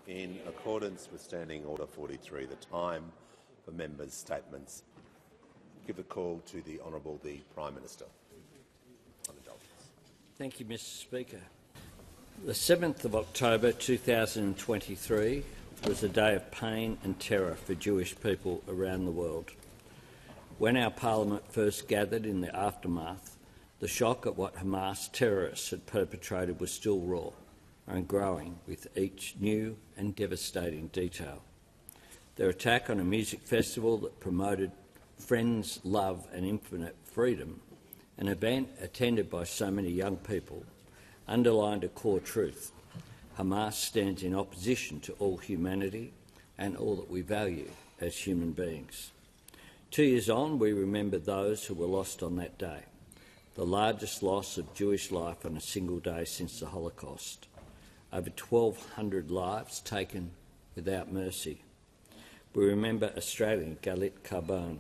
In accordance with Standing Order 43, the time for members' statements. Give the call to the Honourable the Prime Minister. Thank you, Mr Speaker. The 7th of October 2023 was a day of pain and terror for Jewish people around the world. When our Parliament first gathered in the aftermath, the shock at what Hamas terrorists had perpetrated was still raw and growing with each new and devastating detail. Their attack on a music festival that promoted friends, love and infinite freedom, an event attended by so many young people, underlined a core truth. Hamas stands in opposition to all humanity and all that we value as human beings. 2 years on, we remember those who were lost on that day, the largest loss of Jewish life on a single day since the Holocaust. Over 1,200 lives taken without mercy. We remember Australian Galit Carbone,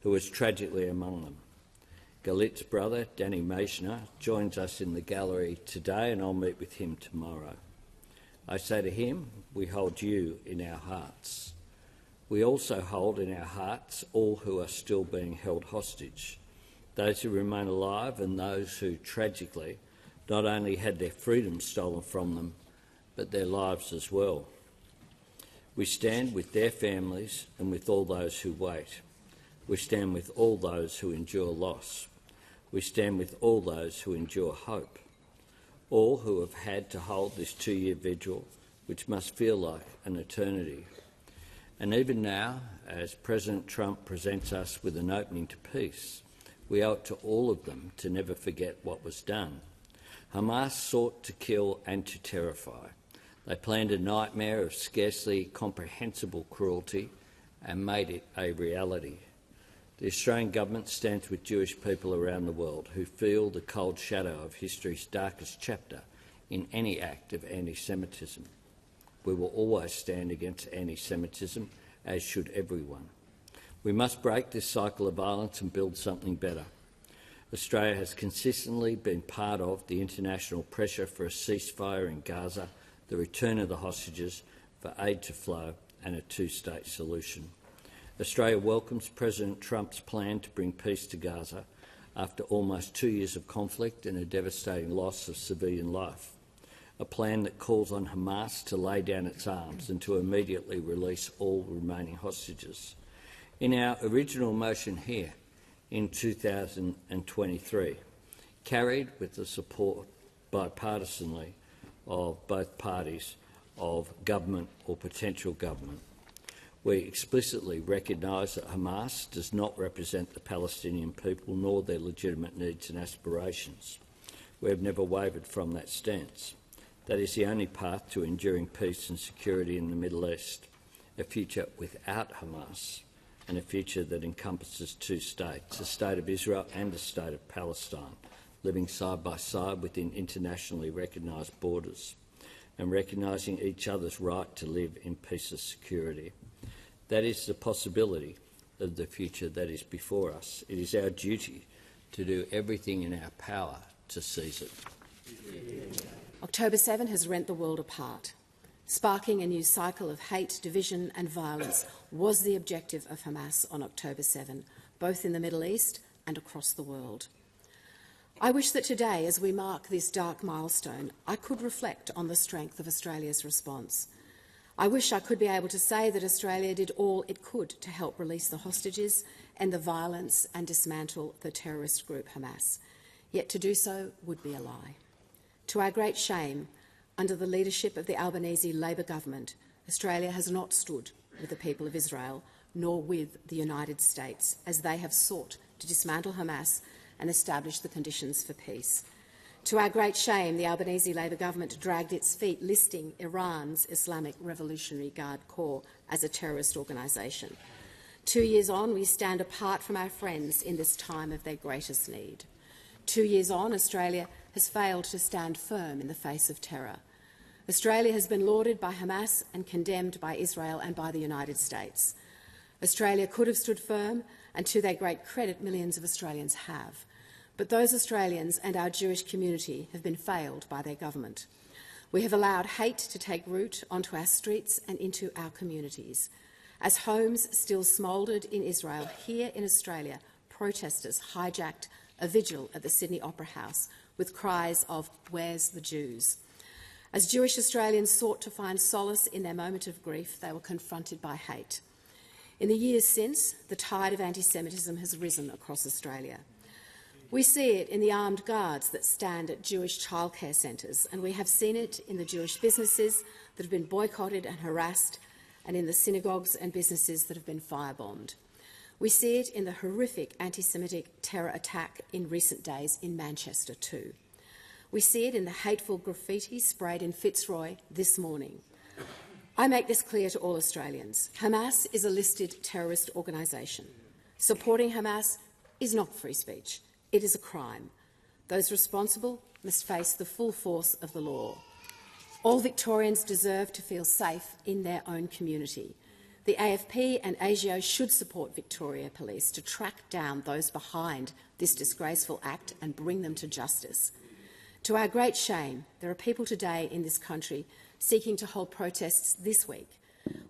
who was tragically among them. Galit's brother, Danny Meishner, joins us in the gallery today, and I'll meet with him tomorrow. I say to him, we hold you in our hearts. We also hold in our hearts all who are still being held hostage, those who remain alive and those who, tragically, not only had their freedom stolen from them, but their lives as well. We stand with their families and with all those who wait. We stand with all those who endure loss. We stand with all those who endure hope, all who have had to hold this 2-year vigil, which must feel like an eternity. And even now, as President Trump presents us with an opening to peace, we owe it to all of them to never forget what was done. Hamas sought to kill and to terrify. They planned a nightmare of scarcely comprehensible cruelty and made it a reality. The Australian government stands with Jewish people around the world who feel the cold shadow of history's darkest chapter in any act of anti-Semitism. We will always stand against anti-Semitism, as should everyone. We must break this cycle of violence and build something better. Australia has consistently been part of the international pressure for a ceasefire in Gaza, the return of the hostages, for aid to flow and a two-state solution. Australia welcomes President Trump's plan to bring peace to Gaza after almost 2 years of conflict and a devastating loss of civilian life, a plan that calls on Hamas to lay down its arms and to immediately release all remaining hostages. In our original motion here in 2023, carried with the support bipartisanly of both parties of government or potential government, we explicitly recognise that Hamas does not represent the Palestinian people nor their legitimate needs and aspirations. We have never wavered from that stance. That is the only path to enduring peace and security in the Middle East, a future without Hamas and a future that encompasses two states, a state of Israel and a state of Palestine, living side by side within internationally recognised borders and recognising each other's right to live in peace and security. That is the possibility of the future that is before us. It is our duty to do everything in our power to seize it. October 7 has rent the world apart. Sparking a new cycle of hate, division and violence was the objective of Hamas on October 7, both in the Middle East and across the world. I wish that today, as we mark this dark milestone, I could reflect on the strength of Australia's response. I wish I could be able to say that Australia did all it could to help release the hostages, end the violence and dismantle the terrorist group Hamas. Yet to do so would be a lie. To our great shame, under the leadership of the Albanese Labor government, Australia has not stood with the people of Israel nor with the United States as they have sought to dismantle Hamas and establish the conditions for peace. To our great shame, the Albanese Labor government dragged its feet, listing Iran's Islamic Revolutionary Guard Corps as a terrorist organisation. 2 years on, we stand apart from our friends in this time of their greatest need. 2 years on, Australia has failed to stand firm in the face of terror. Australia has been lauded by Hamas and condemned by Israel and by the United States. Australia could have stood firm, and to their great credit, millions of Australians have. But those Australians and our Jewish community have been failed by their government. We have allowed hate to take root onto our streets and into our communities. As homes still smouldered in Israel, here in Australia, protesters hijacked a vigil at the Sydney Opera House with cries of "Where's the Jews?" As Jewish Australians sought to find solace in their moment of grief, they were confronted by hate. In the years since, the tide of anti-Semitism has risen across Australia. We see it in the armed guards that stand at Jewish childcare centres, and we have seen it in the Jewish businesses that have been boycotted and harassed, and in the synagogues and businesses that have been firebombed. We see it in the horrific anti-Semitic terror attack in recent days in Manchester too. We see it in the hateful graffiti sprayed in Fitzroy this morning. I make this clear to all Australians. Hamas is a listed terrorist organisation. Supporting Hamas is not free speech. It is a crime. Those responsible must face the full force of the law. All Victorians deserve to feel safe in their own community. The AFP and ASIO should support Victoria Police to track down those behind this disgraceful act and bring them to justice. To our great shame, there are people today in this country seeking to hold protests this week.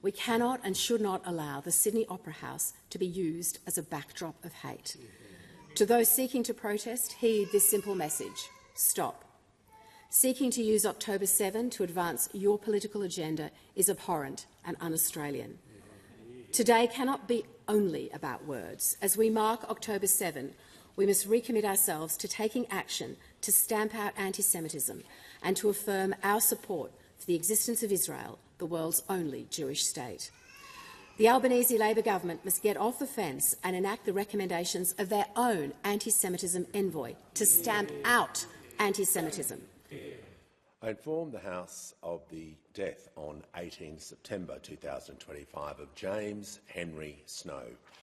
We cannot and should not allow the Sydney Opera House to be used as a backdrop of hate. To those seeking to protest, heed this simple message: stop. Seeking to use October 7 to advance your political agenda is abhorrent and un-Australian. Today cannot be only about words. As we mark October 7, we must recommit ourselves to taking action to stamp out anti-Semitism and to affirm our support for the existence of Israel, the world's only Jewish state. The Albanese Labor government must get off the fence and enact the recommendations of their own anti-Semitism envoy to stamp out anti-Semitism. I inform the House of the death on 18 September 2025 of James Henry Snow,